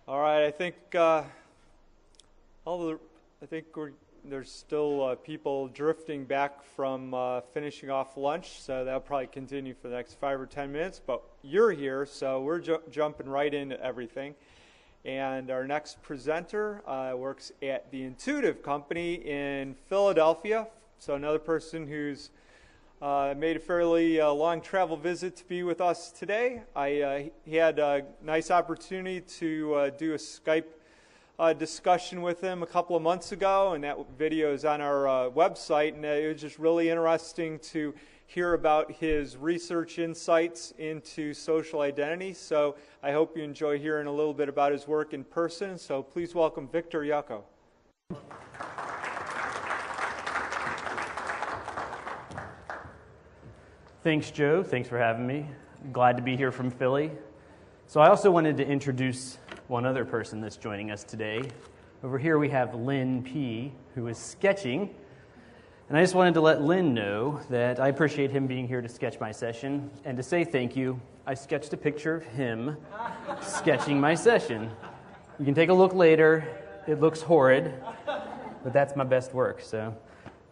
All right, there's still people drifting back from finishing off lunch, so that'll probably continue for the next 5 or 10 minutes. But you're here, so we're jumping right into everything. And our next presenter works at the Intuitive Company in Philadelphia. So another person who's made a fairly long travel visit to be with us today. He had a nice opportunity to do a Skype discussion with him a couple of months ago, and that video is on our website, and it was just really interesting to hear about his research insights into social identity. So I hope you enjoy hearing a little bit about his work in person. So please welcome Victor Yocco. Thanks, Joe. Thanks for having me. Glad to be here from Philly. So I also wanted to introduce one other person that's joining us today. Over here we have Lynn P., who is sketching. And I just wanted to let Lynn know that I appreciate him being here to sketch my session. And to say thank you, I sketched a picture of him sketching my session. You can take a look later. It looks horrid, but that's my best work. So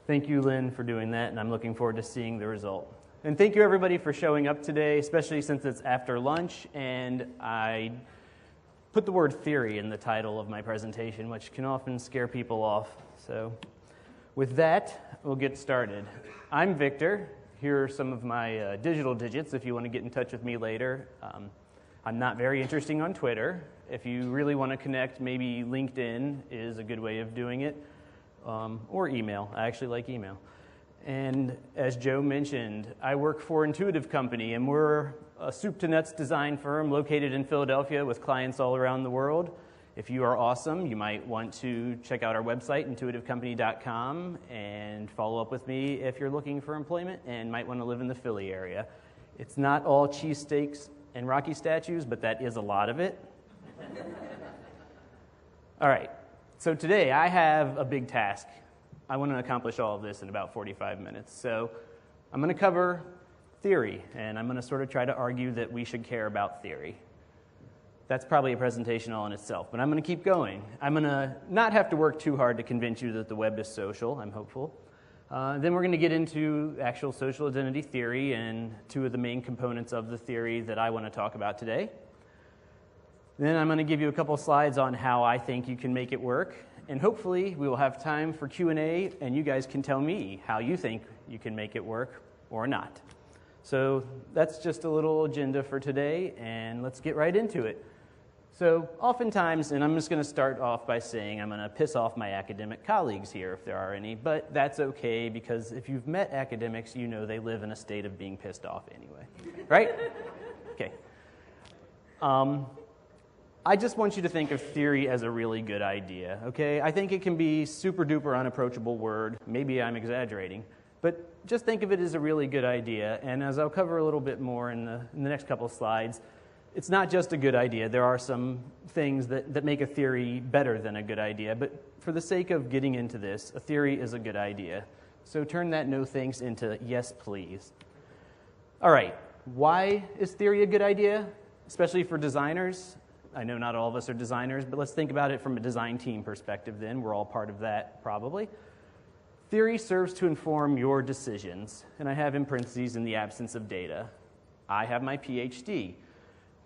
thank you, Lynn, for doing that, and I'm looking forward to seeing the result. And thank you, everybody, for showing up today, especially since it's after lunch, and I put the word theory in the title of my presentation, which can often scare people off. So with that, we'll get started. I'm Victor. Here are some of my digital digits if you want to get in touch with me later. I'm not very interesting on Twitter. If you really want to connect, maybe LinkedIn is a good way of doing it, or email. I actually like email. And as Joe mentioned, I work for Intuitive Company, and we're a soup-to-nuts design firm located in Philadelphia with clients all around the world. If you are awesome, you might want to check out our website, intuitivecompany.com, and follow up with me if you're looking for employment and might want to live in the Philly area. It's not all cheesesteaks and Rocky statues, but that is a lot of it. All right, so today I have a big task. I want to accomplish all of this in about 45 minutes. So I'm going to cover theory, and I'm going to sort of try to argue that we should care about theory. That's probably a presentation all in itself, but I'm going to keep going. I'm going to not have to work too hard to convince you that the web is social, I'm hopeful. Then we're going to get into actual social identity theory and two of the main components of the theory that I want to talk about today. Then I'm going to give you a couple slides on how I think you can make it work. And hopefully we will have time for Q&A, and you guys can tell me how you think you can make it work or not. So that's just a little agenda for today, and let's get right into it. So oftentimes, and I'm just going to start off by saying I'm going to piss off my academic colleagues here if there are any, but that's okay because if you've met academics, you know they live in a state of being pissed off anyway, right? Okay. I just want you to think of theory as a really good idea, okay? I think it can be super-duper unapproachable word. Maybe I'm exaggerating. But just think of it as a really good idea. And as I'll cover a little bit more in the next couple of slides, it's not just a good idea. There are some things that make a theory better than a good idea. But for the sake of getting into this, a theory is a good idea. So turn that no thanks into yes, please. All right, why is theory a good idea? Especially for designers. I know not all of us are designers, but let's think about it from a design team perspective then. We're all part of that, probably. Theory serves to inform your decisions, and I have in parentheses in the absence of data. I have my PhD.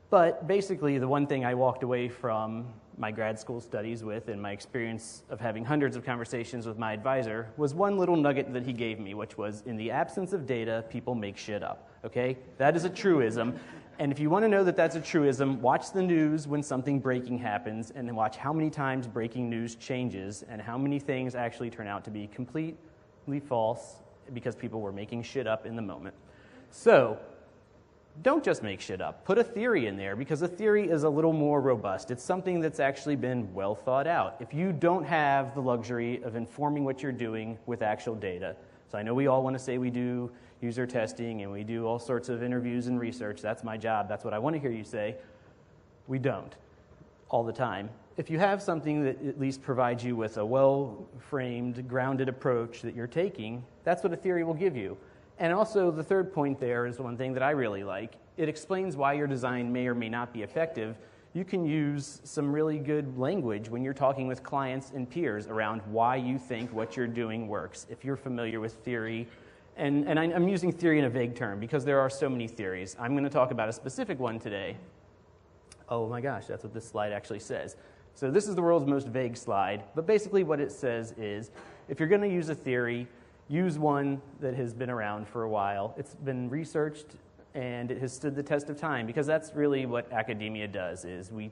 But basically, the one thing I walked away from my grad school studies with and my experience of having hundreds of conversations with my advisor was one little nugget that he gave me, which was, in the absence of data, people make shit up, okay? That is a truism. And if you want to know that that's a truism, watch the news when something breaking happens and watch how many times breaking news changes and how many things actually turn out to be completely false because people were making shit up in the moment. So don't just make shit up. Put a theory in there because a theory is a little more robust. It's something that's actually been well thought out. If you don't have the luxury of informing what you're doing with actual data, so I know we all want to say we do user testing and we do all sorts of interviews and research. That's my job. That's what I want to hear you say. We don't all the time. If you have something that at least provides you with a well-framed, grounded approach that you're taking, that's what a theory will give you. And also the third point there is one thing that I really like. It explains why your design may or may not be effective you can use some really good language when you're talking with clients and peers around why you think what you're doing works. If you're familiar with theory, and I'm using theory in a vague term because there are so many theories. I'm going to talk about a specific one today. Oh my gosh, that's what this slide actually says. So this is the world's most vague slide, but basically what it says is, if you're going to use a theory, use one that has been around for a while. It's been researched and it has stood the test of time, because that's really what academia does, is we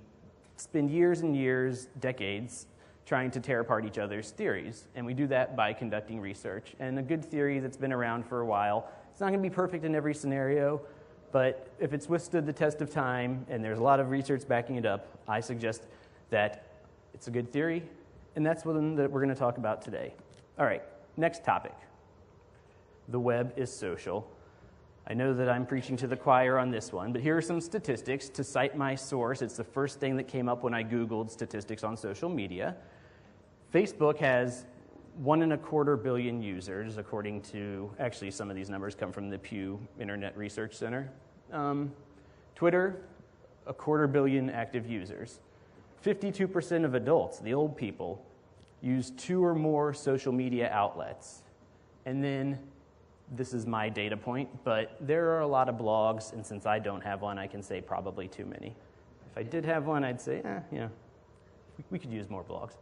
spend years and years, decades, trying to tear apart each other's theories, and we do that by conducting research. And a good theory that's been around for a while, it's not going to be perfect in every scenario, but if it's withstood the test of time and there's a lot of research backing it up, I suggest that it's a good theory, and that's one that we're going to talk about today. All right, next topic. The web is social. I know that I'm preaching to the choir on this one, but here are some statistics. To cite my source, it's the first thing that came up when I Googled statistics on social media. Facebook has 1.25 billion users, according to, actually some of these numbers come from the Pew Internet Research Center. Twitter, 250 million active users. 52% of adults, the old people, use 2 or more social media outlets. And then, this is my data point, but there are a lot of blogs, and since I don't have one, I can say probably too many. If I did have one, I'd say, we could use more blogs.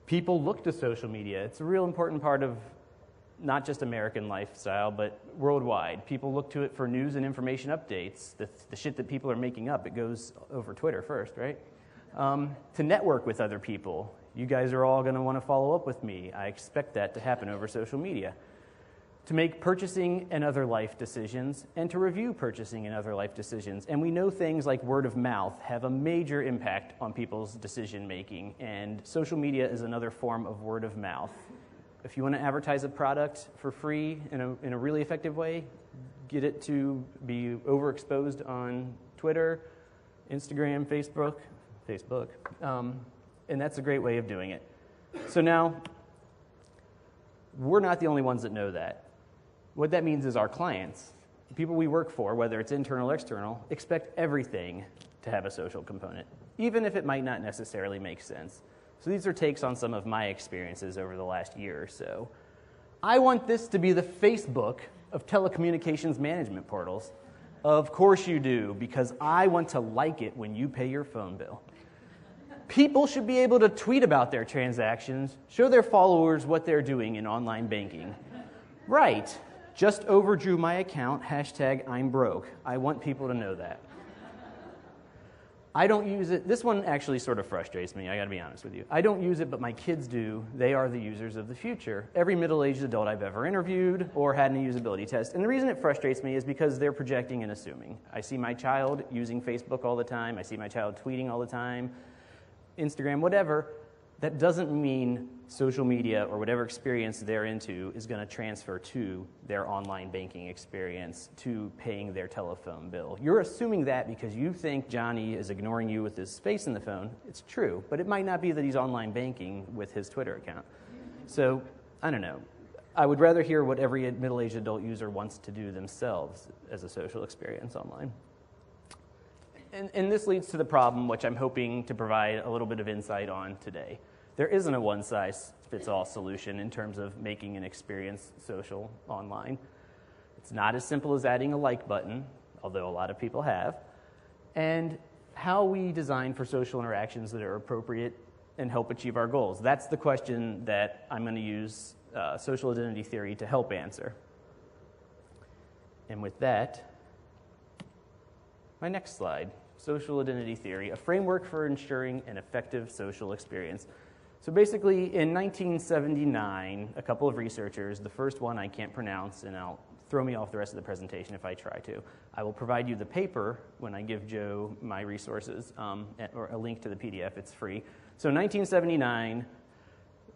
People look to social media. It's a real important part of not just American lifestyle, but worldwide. People look to it for news and information updates. The shit that people are making up, it goes over Twitter first, right? To network with other people. You guys are all going to want to follow up with me. I expect that to happen over social media. To make purchasing and other life decisions, and to review purchasing and other life decisions. And we know things like word of mouth have a major impact on people's decision making, and social media is another form of word of mouth. If you want to advertise a product for free in a really effective way, get it to be overexposed on Twitter, Instagram, Facebook, and that's a great way of doing it. So now, we're not the only ones that know that. What that means is our clients, the people we work for, whether it's internal or external, expect everything to have a social component, even if it might not necessarily make sense. So these are takes on some of my experiences over the last year or so. I want this to be the Facebook of telecommunications management portals. Of course you do, because I want to like it when you pay your phone bill. People should be able to tweet about their transactions, show their followers what they're doing in online banking. Right. Just overdrew my account, #I'm broke. I want people to know that. I don't use it. This one actually sort of frustrates me, I gotta be honest with you. I don't use it, but my kids do. They are the users of the future. Every middle-aged adult I've ever interviewed or had in a usability test. And the reason it frustrates me is because they're projecting and assuming. I see my child using Facebook all the time. I see my child tweeting all the time, Instagram, whatever. That doesn't mean social media or whatever experience they're into is going to transfer to their online banking experience, to paying their telephone bill. You're assuming that because you think Johnny is ignoring you with his face in the phone. It's true, but it might not be that he's online banking with his Twitter account. So, I don't know. I would rather hear what every middle-aged adult user wants to do themselves as a social experience online. And this leads to the problem, which I'm hoping to provide a little bit of insight on today. There isn't a one-size-fits-all solution in terms of making an experience social online. It's not as simple as adding a like button, although a lot of people have, and how we design for social interactions that are appropriate and help achieve our goals. That's the question that I'm going to use social identity theory to help answer. And with that, my next slide, social identity theory, a framework for ensuring an effective social experience. So basically, in 1979, a couple of researchers, the first one I can't pronounce, and I'll throw me off the rest of the presentation if I try to. I will provide you the paper when I give Joe my resources, or a link to the PDF, it's free. So 1979,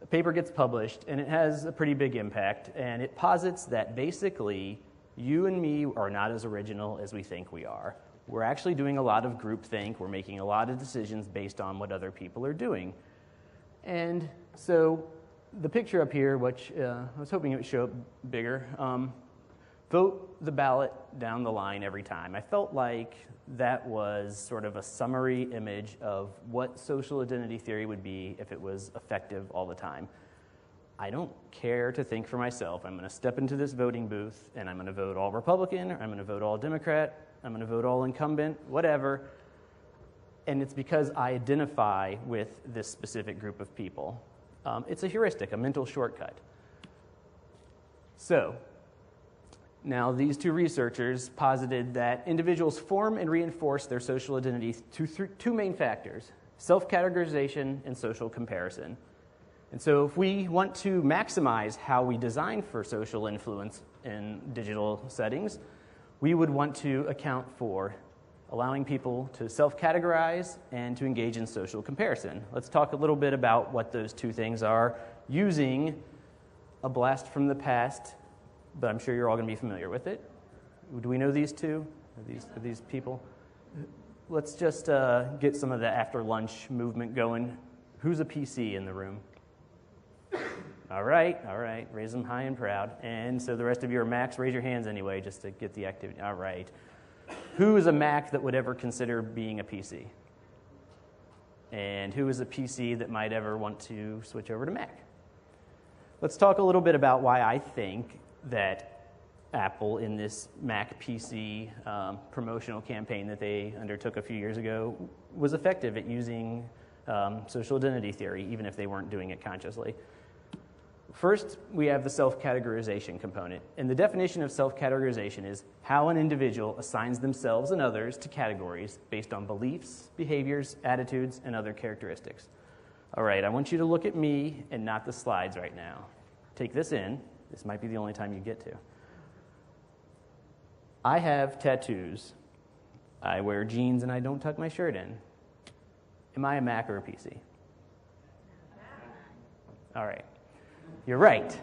a paper gets published, and it has a pretty big impact, and it posits that basically, you and me are not as original as we think we are. We're actually doing a lot of groupthink, we're making a lot of decisions based on what other people are doing. And so the picture up here, which I was hoping it would show up bigger, vote the ballot down the line every time. I felt like that was sort of a summary image of what social identity theory would be if it was effective all the time. I don't care to think for myself. I'm going to step into this voting booth, and I'm going to vote all Republican, or I'm going to vote all Democrat, I'm going to vote all incumbent, whatever. And it's because I identify with this specific group of people. It's a heuristic, a mental shortcut. So, now these two researchers posited that individuals form and reinforce their social identity through two main factors: self-categorization and social comparison. And so if we want to maximize how we design for social influence in digital settings, we would want to account for allowing people to self-categorize and to engage in social comparison. Let's talk a little bit about what those two things are using a blast from the past, but I'm sure you're all going to be familiar with it. Do we know these two? Are these people? Let's just get some of the after lunch movement going. Who's a PC in the room? All right, raise them high and proud. And so the rest of you are Macs, raise your hands anyway, just to get the activity. All right. Who is a Mac that would ever consider being a PC? And who is a PC that might ever want to switch over to Mac? Let's talk a little bit about why I think that Apple, in this Mac PC promotional campaign that they undertook a few years ago, was effective at using social identity theory, even if they weren't doing it consciously. First, we have the self-categorization component. And the definition of self-categorization is how an individual assigns themselves and others to categories based on beliefs, behaviors, attitudes, and other characteristics. All right, I want you to look at me and not the slides right now. Take this in. This might be the only time you get to. I have tattoos. I wear jeans and I don't tuck my shirt in. Am I a Mac or a PC? All right. You're right.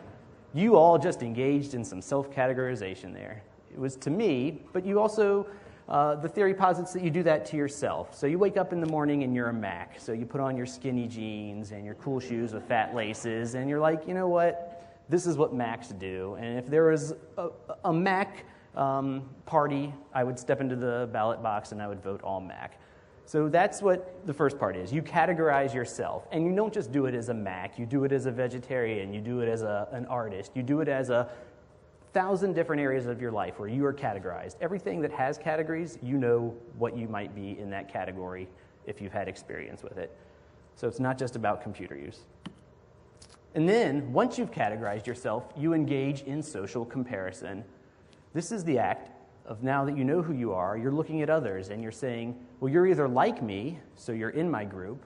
You all just engaged in some self-categorization there. It was to me, but you also, the theory posits that you do that to yourself. So you wake up in the morning and you're a Mac. So you put on your skinny jeans and your cool shoes with fat laces, and you're like, you know what? This is what Macs do. And if there was a Mac party, I would step into the ballot box and I would vote all Mac. So that's what the first part is. You categorize yourself. And you don't just do it as a Mac. You do it as a vegetarian. You do it as an artist. You do it as 1,000 different areas of your life where you are categorized. Everything that has categories, you know what you might be in that category if you've had experience with it. So it's not just about computer use. And then, once you've categorized yourself, you engage in social comparison. This is the act of, now that you know who you are, you're looking at others and you're saying, well, you're either like me, so you're in my group,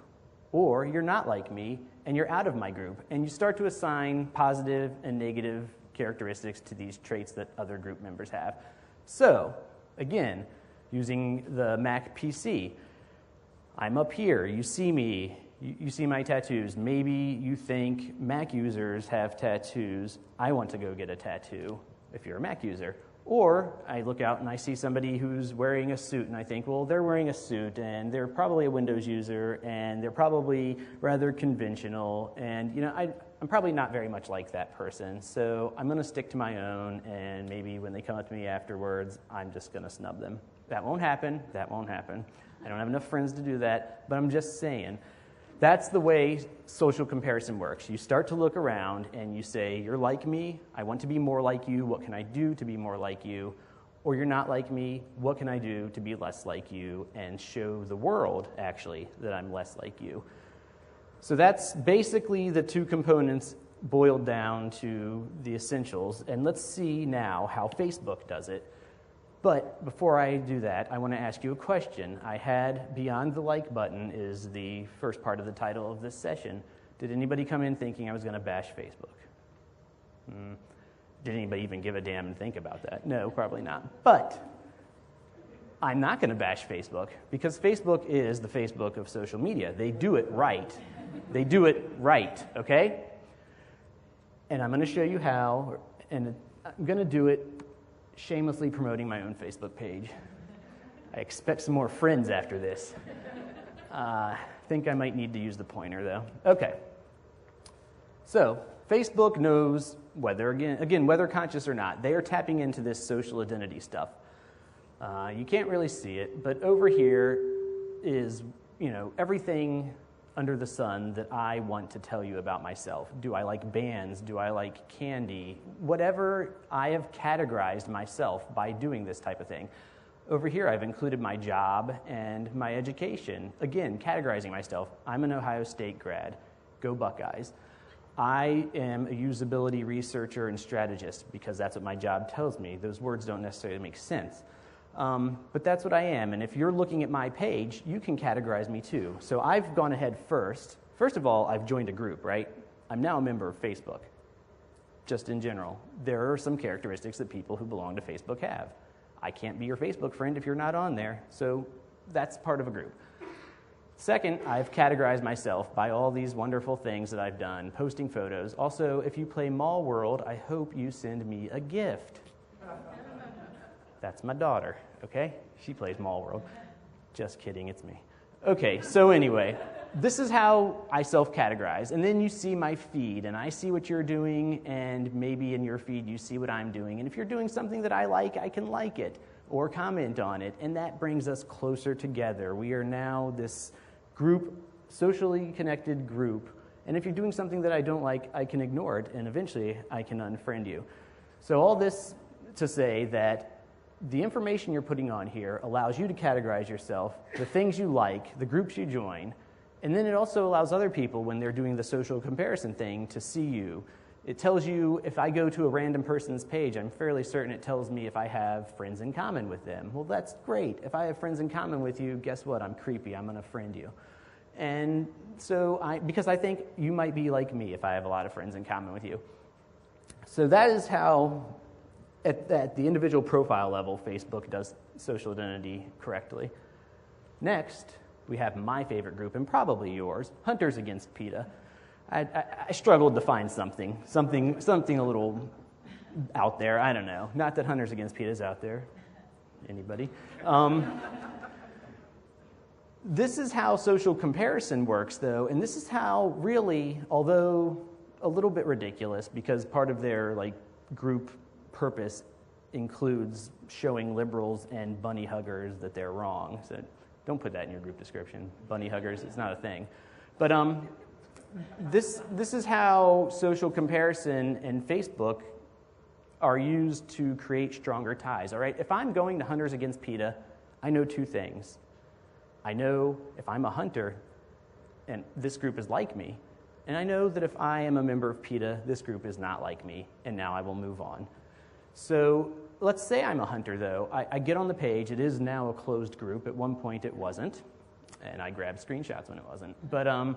or you're not like me and you're out of my group. And you start to assign positive and negative characteristics to these traits that other group members have. So, again, using the Mac PC, I'm up here, you see me, you see my tattoos. Maybe you think Mac users have tattoos. I want to go get a tattoo if you're a Mac user. Or I look out and I see somebody who's wearing a suit and I think, well, they're wearing a suit and they're probably a Windows user and they're probably rather conventional and, you know, I'm probably not very much like that person, so I'm going to stick to my own, and maybe when they come up to me afterwards, I'm just going to snub them. That won't happen. That won't happen. I don't have enough friends to do that, but I'm just saying. That's the way social comparison works. You start to look around and you say, you're like me, I want to be more like you, what can I do to be more like you? Or you're not like me, what can I do to be less like you, and show the world, actually, that I'm less like you. So that's basically the two components boiled down to the essentials. And let's see now how Facebook does it. But before I do that, I want to ask you a question. I had Beyond the Like Button is the first part of the title of this session. Did anybody come in thinking I was going to bash Facebook? Did anybody even give a damn and think about that? No, probably not. But I'm not going to bash Facebook because Facebook is the Facebook of social media. They do it right. They do it right, okay? And I'm going to show you how, and I'm going to do it shamelessly promoting my own Facebook page. I expect some more friends after this. I think I might need to use the pointer, though. Okay. So, Facebook knows whether, again, whether conscious or not, they are tapping into this social identity stuff. You can't really see it, but over here is, everything under the sun that I want to tell you about myself. Do I like bands? Do I like candy? Whatever, I have categorized myself by doing this type of thing. Over here, I've included my job and my education. Again, categorizing myself. I'm an Ohio State grad. Go Buckeyes. I am a usability researcher and strategist because that's what my job tells me. Those words don't necessarily make sense. But that's what I am, and if you're looking at my page, you can categorize me too. So I've gone ahead first. First of all, I've joined a group, right? I'm now a member of Facebook, just in general. There are some characteristics that people who belong to Facebook have. I can't be your Facebook friend if you're not on there, so that's part of a group. Second, I've categorized myself by all these wonderful things that I've done, posting photos. Also, if you play Mall World, I hope you send me a gift. That's my daughter, okay? She plays Mall World. Just kidding, it's me. Okay, so anyway, this is how I self-categorize. And then you see my feed, and I see what you're doing, and maybe in your feed you see what I'm doing. And if you're doing something that I like, I can like it or comment on it, and that brings us closer together. We are now this group, socially connected group, and if you're doing something that I don't like, I can ignore it, and eventually I can unfriend you. So all this to say that the information you're putting on here allows you to categorize yourself, the things you like, the groups you join, and then it also allows other people, when they're doing the social comparison thing, to see you. It tells you, if I go to a random person's page, I'm fairly certain it tells me if I have friends in common with them. Well, that's great. If I have friends in common with you, guess what? I'm creepy. I'm going to friend you. And so, because I think you might be like me if I have a lot of friends in common with you. So that is how, at the individual profile level, Facebook does social identity correctly. Next, we have my favorite group, and probably yours, Hunters Against PETA. I struggled to find something a little out there. I don't know. Not that Hunters Against PETA is out there. Anybody? This is how social comparison works, though, and this is how really, although a little bit ridiculous, because part of their group purpose includes showing liberals and bunny huggers that they're wrong. So don't put that in your group description. Bunny huggers, it's not a thing. But this is how social comparison and Facebook are used to create stronger ties. All right, if I'm going to Hunters Against PETA, I know two things. I know if I'm a hunter and this group is like me, and I know that if I am a member of PETA, this group is not like me, and now I will move on. So let's say I'm a hunter, though. I get on the page. It is now a closed group. At one point, it wasn't, and I grabbed screenshots when it wasn't. But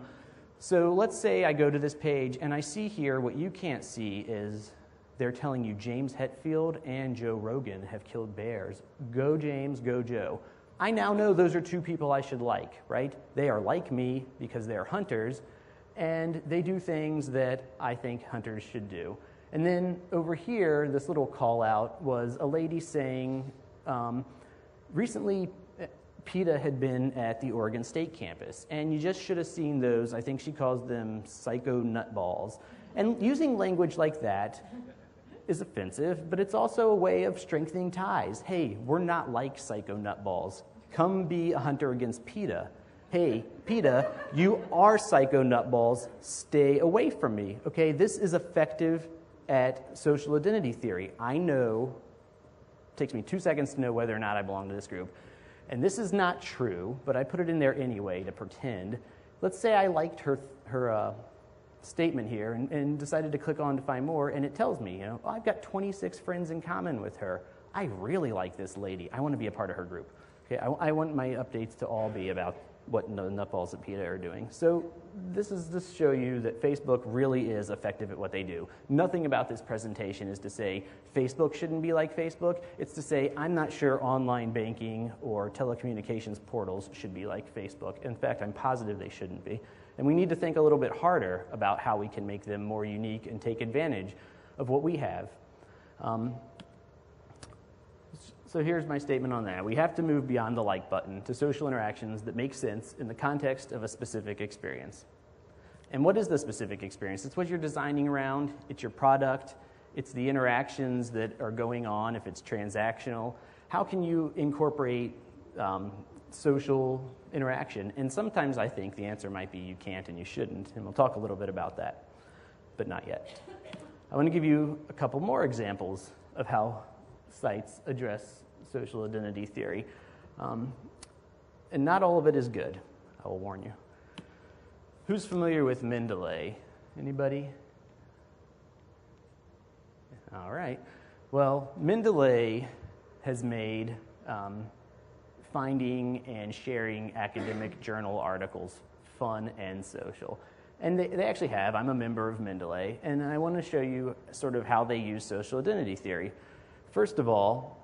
so let's say I go to this page, and I see here what you can't see is they're telling you James Hetfield and Joe Rogan have killed bears. Go James, go Joe. I now know those are two people I should like, right? They are like me because they're hunters, and they do things that I think hunters should do. And then over here, this little call out was a lady saying, recently PETA had been at the Oregon State campus, and you just should have seen those. I think she calls them psycho nutballs. And using language like that is offensive, but it's also a way of strengthening ties. Hey, we're not like psycho nutballs. Come be a hunter against PETA. Hey, PETA, you are psycho nutballs. Stay away from me. Okay, this is effective at social identity theory. I know, it takes me 2 seconds to know whether or not I belong to this group. And this is not true, but I put it in there anyway to pretend. Let's say I liked her statement here and decided to click on to find more, and it tells me, I've got 26 friends in common with her. I really like this lady. I want to be a part of her group. Okay, I want my updates to all be about what the nutballs at PETA are doing. So this is to show you that Facebook really is effective at what they do. Nothing about this presentation is to say Facebook shouldn't be like Facebook. It's to say I'm not sure online banking or telecommunications portals should be like Facebook. In fact, I'm positive they shouldn't be. And we need to think a little bit harder about how we can make them more unique and take advantage of what we have. So here's my statement on that. We have to move beyond the like button to social interactions that make sense in the context of a specific experience. And what is the specific experience? It's what you're designing around, it's your product, it's the interactions that are going on if it's transactional. How can you incorporate social interaction? And sometimes I think the answer might be you can't and you shouldn't, and we'll talk a little bit about that, but not yet. I want to give you a couple more examples of how sites address social identity theory. And not all of it is good, I will warn you. Who's familiar with Mendeley? Anybody? All right. Well, Mendeley has made finding and sharing academic journal articles fun and social. And they actually have. I'm a member of Mendeley, and I want to show you sort of how they use social identity theory. First of all,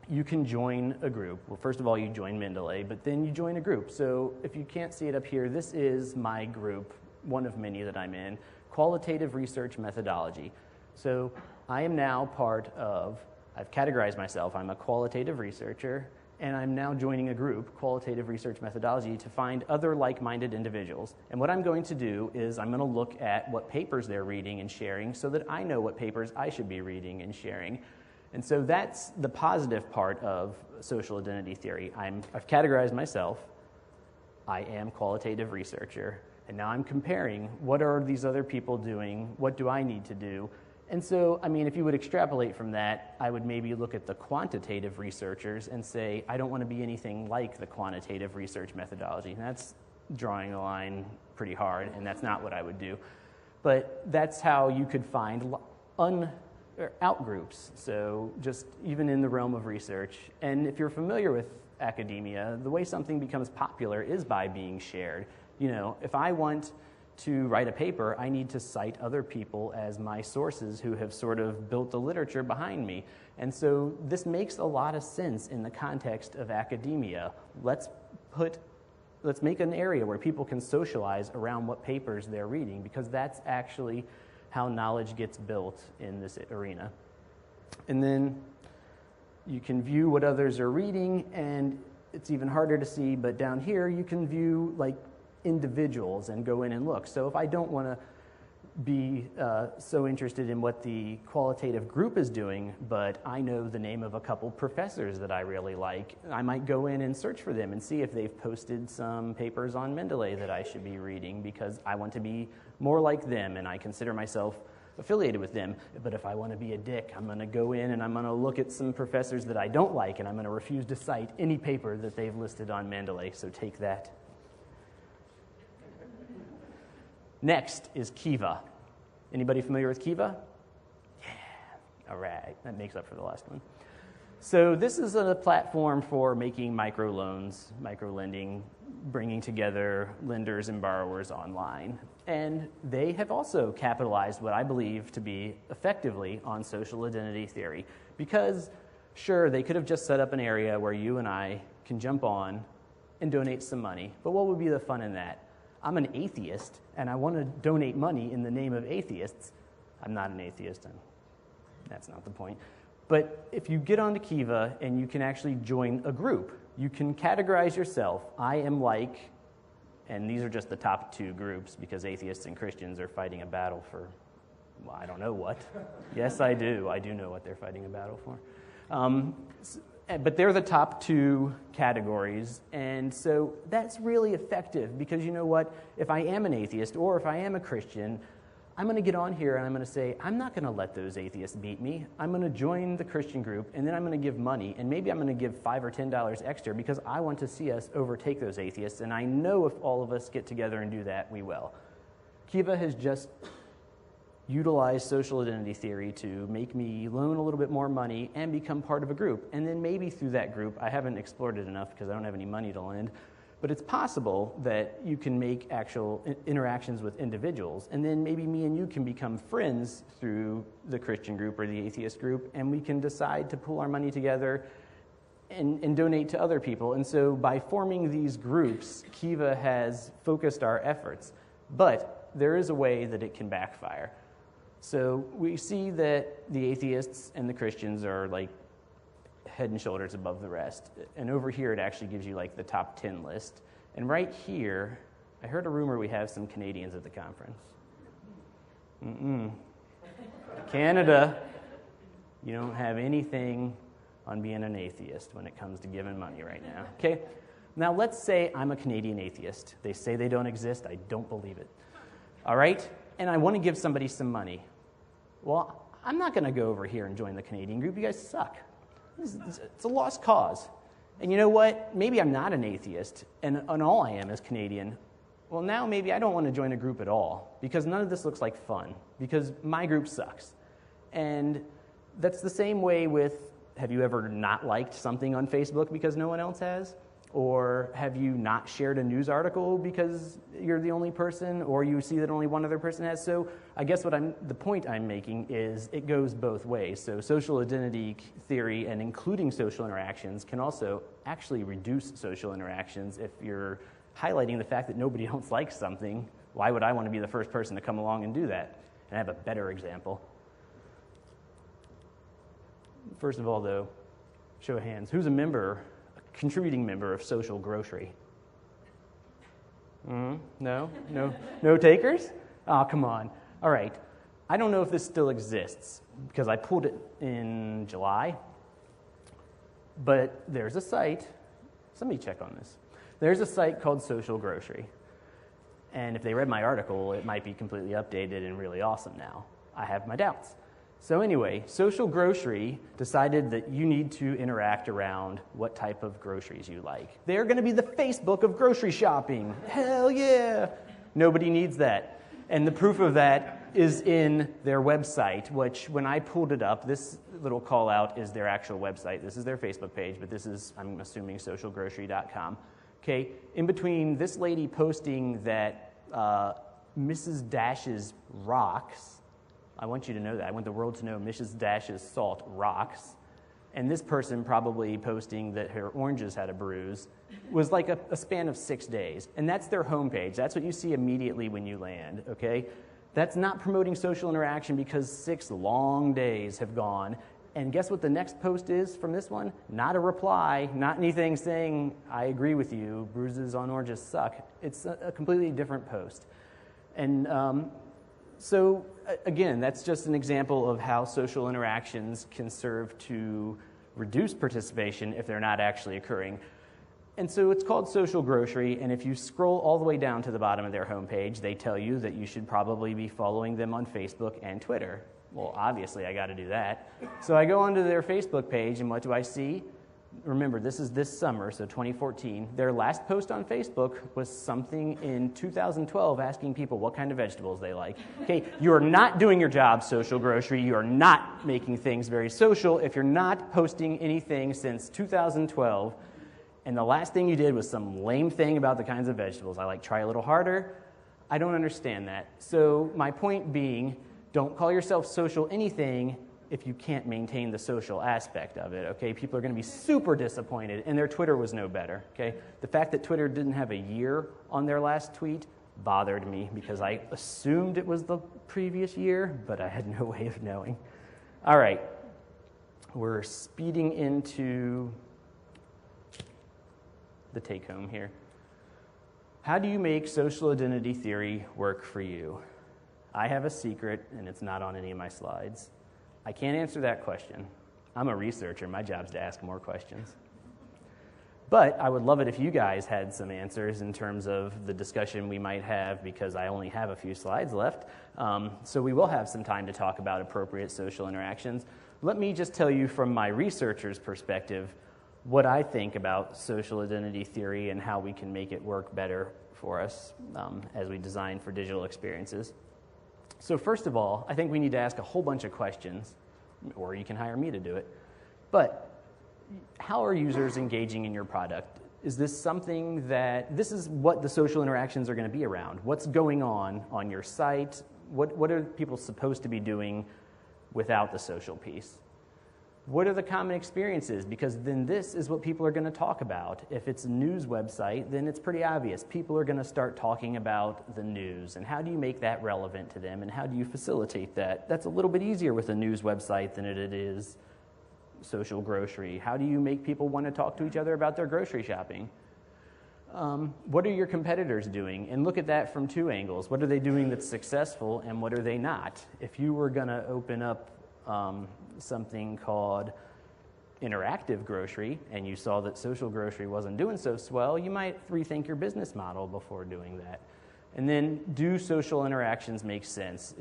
you can join a group. Well, first of all, you join Mendeley, but then you join a group. So if you can't see it up here, this is my group, one of many that I'm in, Qualitative Research Methodology. So I am now part of, I've categorized myself, I'm a qualitative researcher, and I'm now joining a group, Qualitative Research Methodology, to find other like-minded individuals. And what I'm going to do is I'm going to look at what papers they're reading and sharing so that I know what papers I should be reading and sharing. And so that's the positive part of social identity theory. I've categorized myself. I am qualitative researcher. And now I'm comparing what are these other people doing? What do I need to do? And so, I mean, if you would extrapolate from that, I would maybe look at the quantitative researchers and say, I don't want to be anything like the quantitative research methodology. And that's drawing the line pretty hard, and that's not what I would do. But that's how you could find outgroups, so just even in the realm of research. And if you're familiar with academia, the way something becomes popular is by being shared. You know, if I want to write a paper, I need to cite other people as my sources who have sort of built the literature behind me. And so this makes a lot of sense in the context of academia. Let's make an area where people can socialize around what papers they're reading, because that's actually how knowledge gets built in this arena. And then you can view what others are reading, and it's even harder to see, but down here you can view like individuals and go in and look. So if I don't want to be so interested in what the qualitative group is doing, but I know the name of a couple professors that I really like, I might go in and search for them and see if they've posted some papers on Mendeley that I should be reading, because I want to be more like them and I consider myself affiliated with them. But if I want to be a dick, I'm going to go in and I'm going to look at some professors that I don't like, and I'm going to refuse to cite any paper that they've listed on Mendeley. So take that. Next is Kiva. Anybody familiar with Kiva? Yeah. All right. That makes up for the last one. So this is a platform for making microloans, microlending, bringing together lenders and borrowers online. And they have also capitalized what I believe to be effectively on social identity theory. Because, sure, they could have just set up an area where you and I can jump on and donate some money. But what would be the fun in that? I'm an atheist, and I want to donate money in the name of atheists. I'm not an atheist, and that's not the point. But if you get onto Kiva and you can actually join a group, you can categorize yourself. I am like, and these are just the top two groups because atheists and Christians are fighting a battle for, well, I don't know what. Yes, I do. I do know what they're fighting a battle for. But they're the top two categories, and so that's really effective because you know what? If I am an atheist or if I am a Christian, I'm going to get on here and I'm going to say, I'm not going to let those atheists beat me. I'm going to join the Christian group, and then I'm going to give money, and maybe I'm going to give $5 or $10 extra because I want to see us overtake those atheists, and I know if all of us get together and do that, we will. Kiva has just utilized social identity theory to make me loan a little bit more money and become part of a group. And then maybe through that group, I haven't explored it enough because I don't have any money to lend, but it's possible that you can make actual interactions with individuals, and then maybe me and you can become friends through the Christian group or the atheist group, and we can decide to pool our money together and donate to other people. And so by forming these groups, Kiva has focused our efforts, but there is a way that it can backfire. So we see that the atheists and the Christians are like head and shoulders above the rest. And over here, it actually gives you like the top 10 list. And right here, I heard a rumor we have some Canadians at the conference. Canada, you don't have anything on being an atheist when it comes to giving money right now, okay? Now let's say I'm a Canadian atheist. They say they don't exist. I don't believe it. All right? And I want to give somebody some money. Well, I'm not going to go over here and join the Canadian group. You guys suck. It's a lost cause. And you know what? Maybe I'm not an atheist, and all I am is Canadian. Well, now maybe I don't want to join a group at all, because none of this looks like fun, because my group sucks. And that's the same way with, have you ever not liked something on Facebook because no one else has? Or have you not shared a news article because you're the only person, or you see that only one other person has? So I guess the point I'm making is it goes both ways. So social identity theory and including social interactions can also actually reduce social interactions. If you're highlighting the fact that nobody else likes something, why would I want to be the first person to come along and do that? And I have a better example. First of all, though, show of hands, who's a contributing member of Social Grocery? No takers? Oh, come on. All right. I don't know if this still exists because I pulled it in July, but there's a site. Somebody check on this. There's a site called Social Grocery, and if they read my article, it might be completely updated and really awesome now. I have my doubts. So anyway, Social Grocery decided that you need to interact around what type of groceries you like. They're going to be the Facebook of grocery shopping. Hell yeah! Nobody needs that. And the proof of that is in their website, which when I pulled it up, this little call out is their actual website. This is their Facebook page, but this is, I'm assuming, socialgrocery.com. Okay, in between this lady posting that Mrs. Dash's rocks, I want you to know that. I want the world to know Mrs. Dash's salt rocks. And this person probably posting that her oranges had a bruise was like a span of 6 days. And that's their homepage. That's what you see immediately when you land, okay? That's not promoting social interaction because 6 long days have gone. And guess what the next post is from this one? Not a reply, not anything saying, I agree with you, bruises on oranges suck. It's a completely different post. And so, again, that's just an example of how social interactions can serve to reduce participation if they're not actually occurring. And so it's called Social Grocery, and if you scroll all the way down to the bottom of their homepage, they tell you that you should probably be following them on Facebook and Twitter. Well, obviously, I got to do that. So I go onto their Facebook page, and what do I see? Remember, this is this summer, so 2014. Their last post on Facebook was something in 2012 asking people what kind of vegetables they like. Okay, you are not doing your job, Social Grocery. You are not making things very social if you're not posting anything since 2012. And the last thing you did was some lame thing about the kinds of vegetables. I like try a little harder. I don't understand that. So my point being, don't call yourself social anything if you can't maintain the social aspect of it, okay? People are going to be super disappointed, and their Twitter was no better, okay? The fact that Twitter didn't have a year on their last tweet bothered me because I assumed it was the previous year, but I had no way of knowing. All right, we're speeding into the take-home here. How do you make social identity theory work for you? I have a secret, and it's not on any of my slides. I can't answer that question. I'm a researcher. My job's to ask more questions. But I would love it if you guys had some answers in terms of the discussion we might have, because I only have a few slides left. So we will have some time to talk about appropriate social interactions. Let me just tell you from my researcher's perspective what I think about social identity theory and how we can make it work better for us as we design for digital experiences. So first of all, I think we need to ask a whole bunch of questions, or you can hire me to do it. But how are users engaging in your product? Is this something that, this is what the social interactions are going to be around. What's going on your site? What are people supposed to be doing without the social piece? What are the common experiences? Because then this is what people are going to talk about. If it's a news website, then it's pretty obvious. People are going to start talking about the news. And how do you make that relevant to them? And how do you facilitate that? That's a little bit easier with a news website than it is Social Grocery. How do you make people want to talk to each other about their grocery shopping? What are your competitors doing? And look at that from two angles. What are they doing that's successful, and what are they not? If you were going to open up something called interactive grocery, and you saw that social grocery wasn't doing so swell, you might rethink your business model before doing that. And then, do social interactions make sense?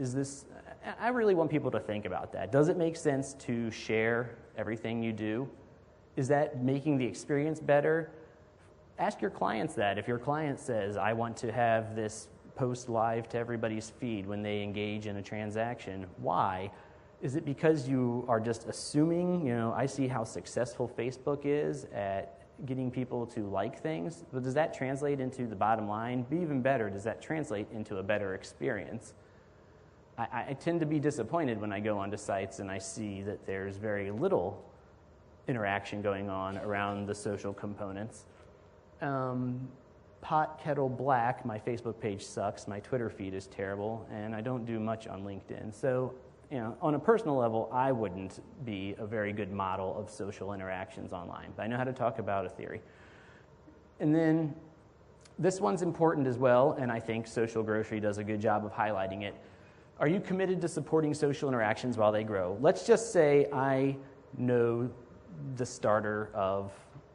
I really want people to think about that. Does it make sense to share everything you do? Is that making the experience better? Ask your clients that. If your client says, I want to have this post live to everybody's feed when they engage in a transaction, why? Is it because you are just assuming, I see how successful Facebook is at getting people to like things, but does that translate into the bottom line? Be even better, does that translate into a better experience? I tend to be disappointed when I go onto sites and I see that there's very little interaction going on around the social components. Pot Kettle Black, my Facebook page sucks, my Twitter feed is terrible, and I don't do much on LinkedIn. So, on a personal level, I wouldn't be a very good model of social interactions online, but I know how to talk about a theory. And then this one's important as well, and I think Social Grocery does a good job of highlighting it. Are you committed to supporting social interactions while they grow? Let's just say I know the starter of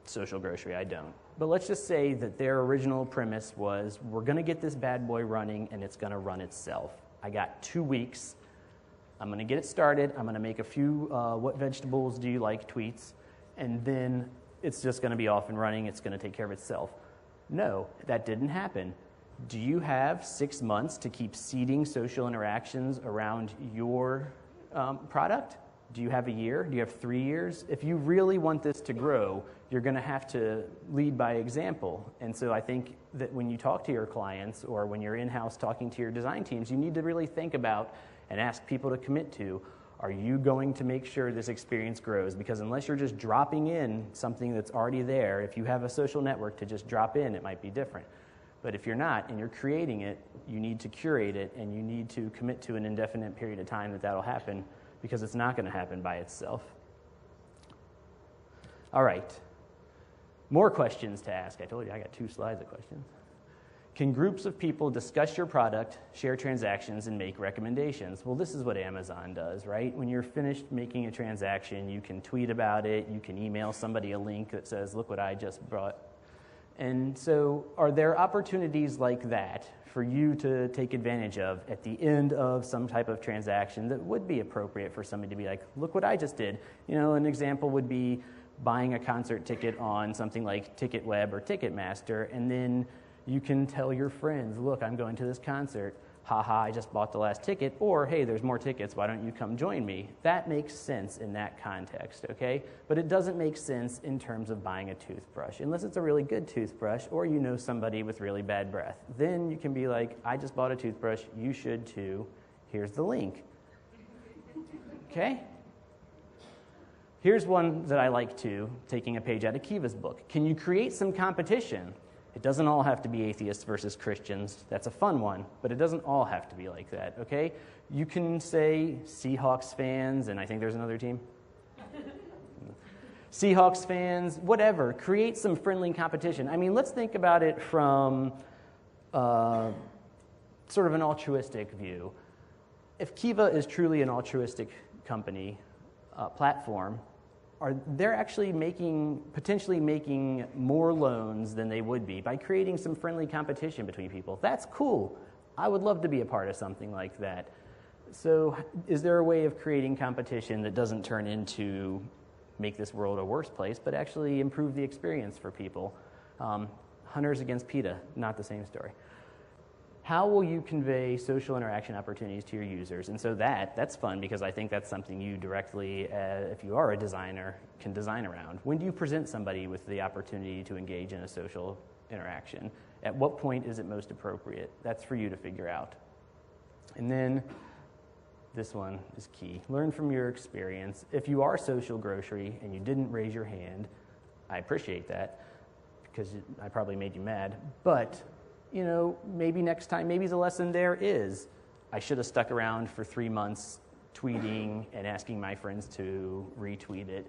Social Grocery. I don't. But let's just say that their original premise was, we're going to get this bad boy running, and it's going to run itself. I got 2 weeks. I'm going to get it started. I'm going to make a few what vegetables do you like tweets, and then it's just going to be off and running. It's going to take care of itself. No, that didn't happen. Do you have 6 months to keep seeding social interactions around your product? Do you have a year? Do you have 3 years? If you really want this to grow, you're going to have to lead by example. And so I think that when you talk to your clients or when you're in-house talking to your design teams, you need to really think about and ask people to commit to, are you going to make sure this experience grows? Because unless you're just dropping in something that's already there, if you have a social network to just drop in, it might be different. But if you're not and you're creating it, you need to curate it and you need to commit to an indefinite period of time that that'll happen, because it's not going to happen by itself. All right. More questions to ask. I told you I got 2 slides of questions. Can groups of people discuss your product, share transactions, and make recommendations? Well, this is what Amazon does, right? When you're finished making a transaction, you can tweet about it, you can email somebody a link that says, look what I just brought. And so are there opportunities like that for you to take advantage of at the end of some type of transaction that would be appropriate for somebody to be like, look what I just did? An example would be buying a concert ticket on something like TicketWeb or Ticketmaster, and then you can tell your friends, look, I'm going to this concert. Haha, I just bought the last ticket. Or, hey, there's more tickets. Why don't you come join me? That makes sense in that context, okay? But it doesn't make sense in terms of buying a toothbrush, unless it's a really good toothbrush or you know somebody with really bad breath. Then you can be like, I just bought a toothbrush. You should too. Here's the link. Okay? Here's one that I like too, taking a page out of Kiva's book. Can you create some competition? It doesn't all have to be atheists versus Christians. That's a fun one, but it doesn't all have to be like that, okay? You can say Seahawks fans, and I think there's another team. Seahawks fans, whatever. Create some friendly competition. I mean, let's think about it from sort of an altruistic view. If Kiva is truly an altruistic company, platform, they're actually potentially making more loans than they would be by creating some friendly competition between people. That's cool. I would love to be a part of something like that. So is there a way of creating competition that doesn't turn into make this world a worse place, but actually improve the experience for people? Hunters against PETA, not the same story. How will you convey social interaction opportunities to your users? And so that's fun, because I think that's something you directly, if you are a designer, can design around. When do you present somebody with the opportunity to engage in a social interaction? At what point is it most appropriate? That's for you to figure out. And then this one is key. Learn from your experience. If you are Social Grocery and you didn't raise your hand, I appreciate that, because I probably made you mad, but maybe next time, maybe the lesson there is, I should have stuck around for 3 months tweeting and asking my friends to retweet it.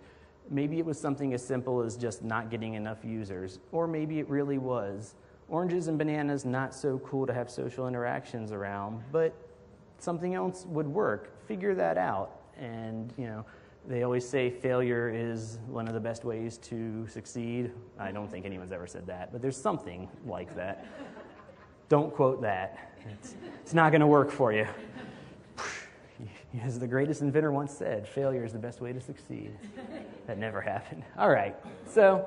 Maybe it was something as simple as just not getting enough users, or maybe it really was. Oranges and bananas, not so cool to have social interactions around, but something else would work. Figure that out. And, they always say failure is one of the best ways to succeed. I don't think anyone's ever said that, but there's something like that. Don't quote that. It's not going to work for you. As the greatest inventor once said, failure is the best way to succeed. That never happened. All right. So,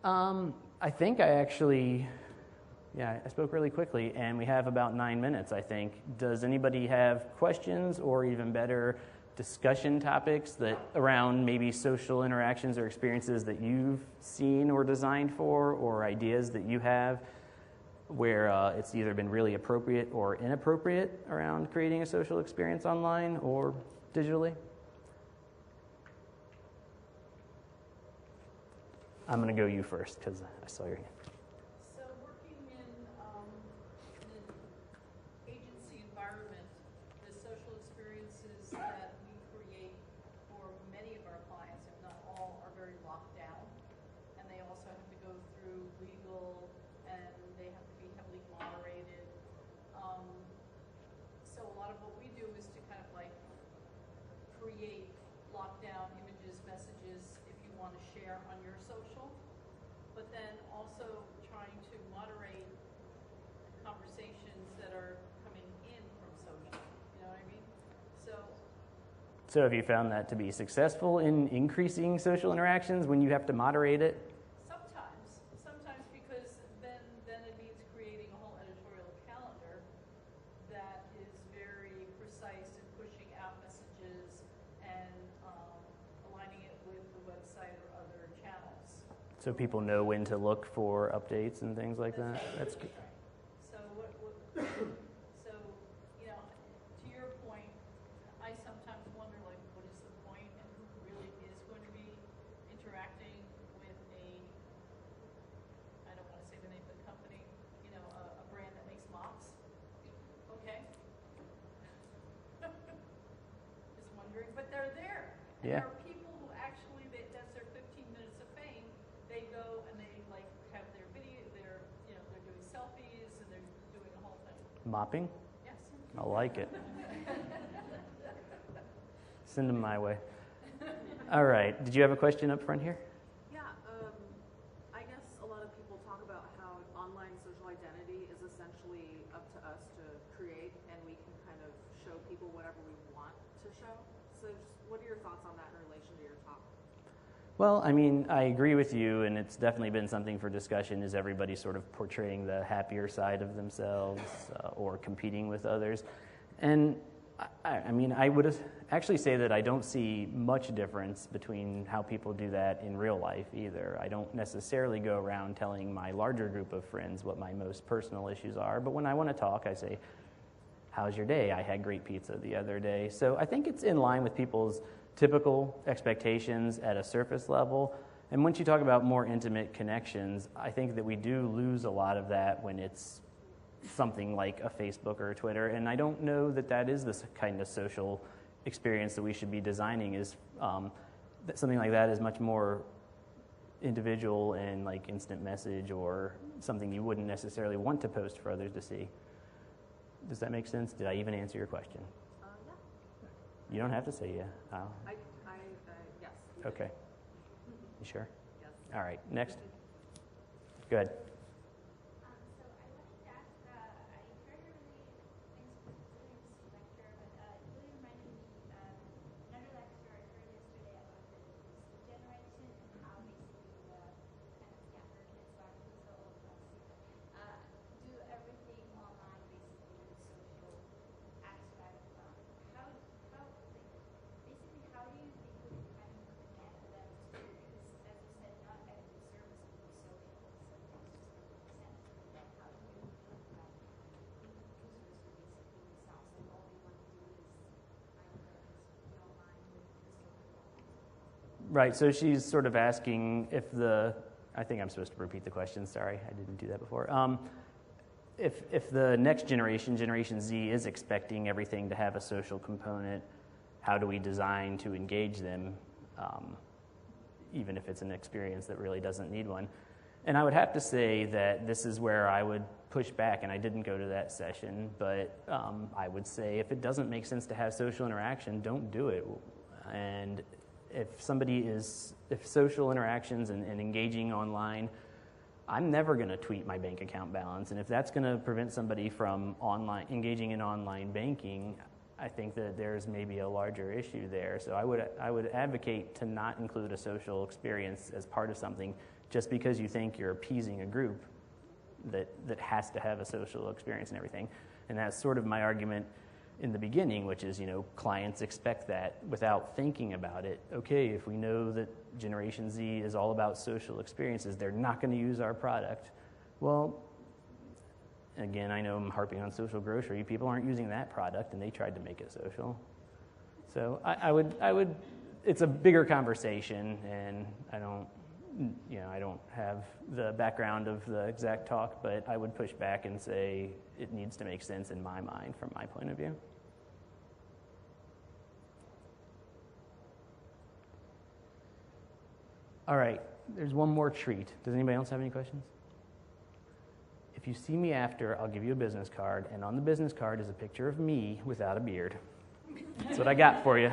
I think I spoke really quickly, and we have about 9 minutes, I think. Does anybody have questions or even better discussion topics that around maybe social interactions or experiences that you've seen or designed for, or ideas that you have where it's either been really appropriate or inappropriate around creating a social experience online or digitally? I'm going to go you first because I saw your hand. So working in an agency environment, the social experiences that we create for many of our clients, if not all, are very locked down. And they also have to go through legal, and they have to be heavily moderated. So a lot of what we do is to kind of like create lockdown images, messages, if you want to share on your social, but then also trying to moderate conversations that are coming in from social. You know what I mean? So have you found that to be successful in increasing social interactions when you have to moderate it? sometimes because then it means creating a whole editorial calendar that is very precise in pushing out messages and aligning it with the website or other channels. So people know when to look for updates and things like that? That's good. So so to your point, I sometimes wonder like what is the point and who really is going to be interacting with I don't want to say the name of the company, a brand that makes mops. Okay. Just wondering, but they're there. And Yeah. there are people who actually, that's their 15 minutes of fame. They go and they like have their video, they're doing selfies and they're doing a whole thing. Mopping? Yes. I like it. Send them my way. All right. Did you have a question up front here? Yeah, I guess a lot of people talk about how online social identity is essentially up to us to create, and we can kind of show people whatever we want to show. So what are your thoughts on that in relation to your talk? Well, I mean, I agree with you, and it's definitely been something for discussion, is everybody sort of portraying the happier side of themselves or competing with others. And I mean, I would actually say that I don't see much difference between how people do that in real life either. I don't necessarily go around telling my larger group of friends what my most personal issues are, but when I want to talk, I say, how's your day? I had great pizza the other day. So I think it's in line with people's typical expectations at a surface level. And once you talk about more intimate connections, I think that we do lose a lot of that when it's something like a Facebook or a Twitter. And I don't know that that is this kind of social experience that we should be designing. Is something like that is much more individual and like instant message or something you wouldn't necessarily want to post for others to see. Does that make sense? Did I even answer your question? Yeah. You don't have to say yeah. Yes. Okay. You sure? Yes. All right. Next. Go ahead. So I wanted to ask, I heard a really, thanks for doing this lecture, but it really reminded me another lecture I heard yesterday about the generation and how basically the kind of younger kids back in the old do everything online basically with social aspect. How basically how do you think we can kind of connect them to, because as you said, not every service can be social. Sometimes just doesn't make sense. But how do you users who basically sounds like all they want to do is be online with the social. Right. So she's sort of asking if I think I'm supposed to repeat the question. Sorry, I didn't do that before. If the next generation, Generation Z, is expecting everything to have a social component, how do we design to engage them even if it's an experience that really doesn't need one. And I would have to say that this is where I would push back, and I didn't go to that session, but I would say if it doesn't make sense to have social interaction, don't do it. And if social interactions and engaging online, I'm never going to tweet my bank account balance, and if that's going to prevent somebody from engaging in online banking, I think that there's maybe a larger issue there. So I would advocate to not include a social experience as part of something just because you think you're appeasing a group that has to have a social experience and everything. And that's sort of my argument in the beginning, which is, clients expect that without thinking about it. Okay, if we know that Generation Z is all about social experiences, they're not going to use our product. Well, again, I know I'm harping on social grocery. People aren't using that product, and they tried to make it social. So I would. It's a bigger conversation, and I don't have the background of the exact talk, but I would push back and say it needs to make sense in my mind from my point of view. All right, there's one more treat. Does anybody else have any questions? If you see me after, I'll give you a business card, and on the business card is a picture of me without a beard. That's what I got for you.